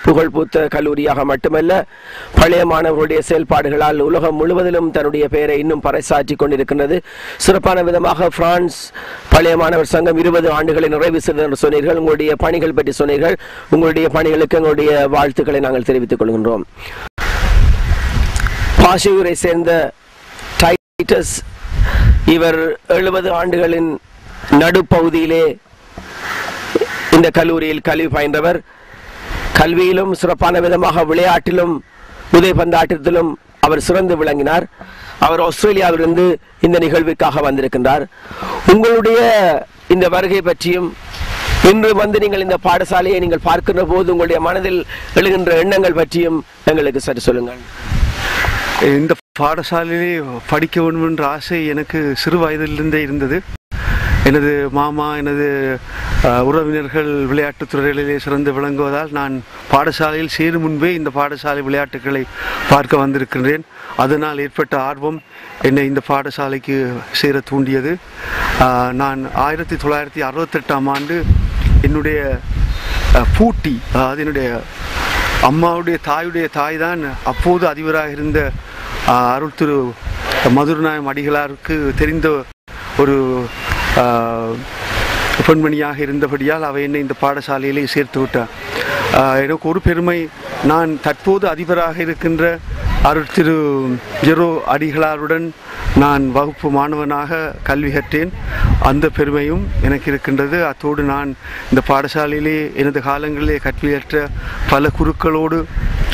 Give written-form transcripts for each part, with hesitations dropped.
புகழ்பூத்த கல்லூரியாக மட்டுமல்ல, பழைய மாணவர்களுடைய செயல்பாடுகளால் உலகம் முழுவதிலும் தன்னுடைய பெயரை இன்னும் பறைசாற்றிக் கொண்டிருக்கின்றது. சிறப்பான விதமாக பிரான்ஸ் பழைய மாணவர் சங்கம் 20 ஆண்டுகளை நிறைவு செய்தது என்று சொன்னீர்கள். உங்களுடைய பணிகள் பற்றி சொன்னீர்கள். உங்களுடைய பணிகளுக்கு எங்களுடைய வாழ்த்துக்களை நாங்கள் தெரிவித்துக் கொள்கின்றோம். பாஷையூரை சேர்ந்த டைட்டஸ், இவர் 70 ஆண்டுகளின் நடுப்பகுதியிலே இந்த கல்லூரியில் கல்வி பயின்றவர். கல்வியிலும் சிறப்பான விதமாக விளையாட்டிலும் உதைபந்தாட்டத்திலும் அவர் சிறந்து விளங்கினார். அவர் ஆஸ்திரேலியாவிலிருந்து இந்த நிகழ்விற்காக வந்திருக்கின்றார். உங்களுடைய இந்த வருகை பற்றியும் இன்று வந்து நீங்கள் இந்த பாடசாலையை நீங்கள் பார்க்கின்ற போது உங்களுடைய மனதில் எழுகின்ற எண்ணங்கள் பற்றியும் எங்களுக்கு சற்று சொல்லுங்கள். இந்த பாடசாலையிலே படிக்க வேண்டும் என்ற ஆசை எனக்கு சிறு வயதிலிருந்தே இருந்தது. எனது மாமா, எனது உறவினர்கள் விளையாட்டுத் துறைகளிலே சிறந்து விளங்குவதால் நான் பாடசாலையில் சேரும் முன்பே இந்த பாடசாலை விளையாட்டுகளை பார்க்க வந்திருக்கின்றேன். அதனால் ஏற்பட்ட ஆர்வம் என்னை இந்த பாடசாலைக்கு சேர தூண்டியது. நான் 1968ஆம் ஆண்டு என்னுடைய பூட்டி, அதாவது என்னுடைய அம்மாவுடைய தாய் தான் அப்போது அதிபராக இருந்த அருள் திரு மதுரநாயம் அடிகளாருக்கு தெரிந்த ஒரு பெண்மணியாக இருந்தபடியால் அவை என்னை இந்த பாடசாலையிலே சேர்த்து விட்டார். எனக்கு ஒரு பெருமை, நான் தற்போது அதிபராக இருக்கின்ற அருள் திரு ஜெரோ அடிகளாருடன் நான் வகுப்பு மாணவனாக கல்வி கற்றேன். அந்த பெருமையும் எனக்கு இருக்கின்றது. அத்தோடு நான் இந்த பாடசாலையிலே எனது காலங்களிலே கல்வி கற்ற பல குருக்களோடு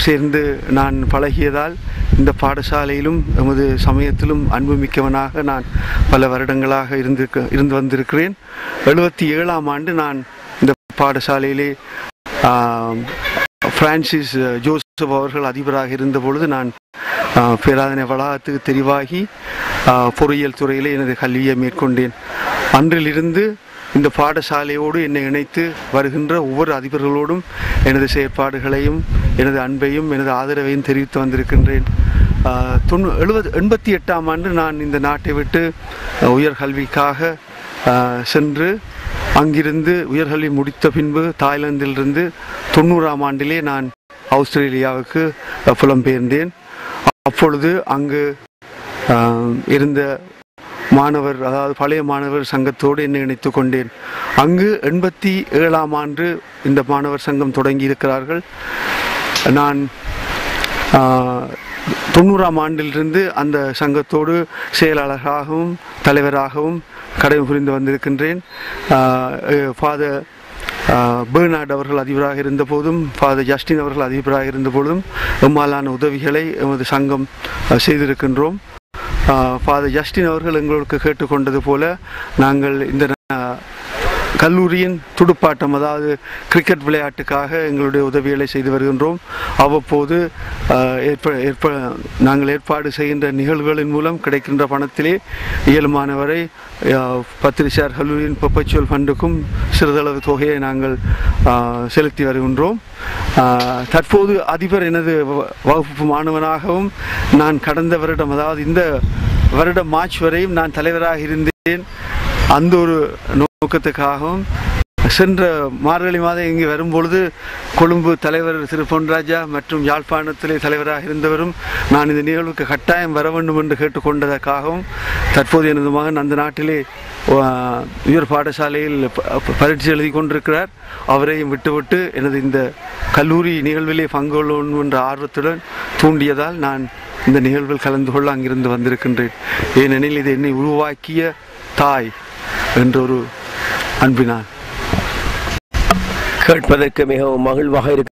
சேர்ந்து நான் பழகியதால் இந்த பாடசாலையிலும் எமது சமயத்திலும் அன்புமிக்கவனாக நான் பல வருடங்களாக இருந்து வந்திருக்கிறேன். 77ஆம் ஆண்டு நான் இந்த பாடசாலையிலே பிரான்சிஸ் ஜோசப் அவர்கள் அதிபராக இருந்த பொழுது நான் பேராதனை வளாகத்துக்கு தெரிவாகி பொறியியல் துறையிலே எனது கல்வியை மேற்கொண்டேன். அன்றிலிருந்து இந்த பாடசாலையோடு என்னை இணைத்து வருகின்ற ஒவ்வொரு அதிபர்களோடும் எனது செயற்பாடுகளையும் எனது அன்பையும் எனது ஆதரவையும் தெரிவித்து வந்திருக்கின்றேன். 88ஆம் ஆண்டு நான் இந்த நாட்டை விட்டு உயர்கல்விக்காக சென்று அங்கிருந்து உயர்கல்வி முடித்த பின்பு தாய்லாந்திலிருந்து 90ஆம் ஆண்டிலே நான் ஆஸ்திரேலியாவுக்கு புலம்பெயர்ந்தேன். அப்பொழுது அங்கு இருந்த மாணவர், அதாவது பழைய மாணவர் சங்கத்தோடு என்னை இணைத்து கொண்டேன். அங்கு 87ஆம் ஆண்டு இந்த மாணவர் சங்கம் தொடங்கி இருக்கிறார்கள். நான் 90ஆம் ஆண்டிலிருந்து அந்த சங்கத்தோடு செயலாளராகவும் தலைவராகவும் கடமை புரிந்து வந்திருக்கின்றேன். ஃபாதர் பெர்னார்ட் அவர்கள் அதிபராக இருந்த போதும், ஃபாதர் ஜஸ்டின் அவர்கள் அதிபராக இருந்த பொழுதும் எம்மாலான உதவிகளை எமது சங்கம் செய்திருக்கின்றோம். ஃபாதர் ஜஸ்டின் அவர்கள் எங்களுக்கு கேட்டுக்கொண்டது போல நாங்கள் இந்த கல்லூரியின் துடுப்பாட்டம், அதாவது கிரிக்கெட் விளையாட்டுக்காக எங்களுடைய உதவிகளை செய்து வருகின்றோம். அவ்வப்போது நாங்கள் ஏற்பாடு செய்கின்ற நிகழ்வுகளின் மூலம் கிடைக்கின்ற பணத்திலே இயலுமானவரை பத்திரிசார் கல்லூரியின் பெர்பச்சுவல் ஃபண்டுக்கும் சிறிதளவு தொகையை நாங்கள் செலுத்தி வருகின்றோம். தற்போது அதிபர் எனது வகுப்பு மாணவனாகவும் நான் கடந்த வருடம், அதாவது இந்த வருடம் மார்ச் வரையும் நான் தலைவராக இருந்தேன். அந்த ஒரு நோக்கத்துக்காகவும் சென்ற மார்கழி மாதம் இங்கே வரும்பொழுது கொழும்பு தலைவர் திரு பொன்ராஜா மற்றும் யாழ்ப்பாணத்திலே தலைவராக இருந்தவரும் நான் இந்த நிகழ்வுக்கு கட்டாயம் வர வேண்டும் என்று கேட்டுக்கொண்டதற்காகவும், தற்போது எனது மகன் அந்த நாட்டிலே உயர் பாடசாலையில் பரீட்சை எழுதி கொண்டிருக்கிறார், அவரையும் விட்டுவிட்டு எனது இந்த கல்லூரி நிகழ்விலே பங்கு கொள்ளும் என்ற ஆர்வத்துடன் தூண்டியதால் நான் இந்த நிகழ்வில் கலந்து கொள்ள அங்கிருந்து வந்திருக்கின்றேன். ஏனெனில் இது என்னை உருவாக்கிய தாய் என்றொரு அன்பினால். கேட்பதற்கு மிகவும் மகிழ்வாக இருக்கு.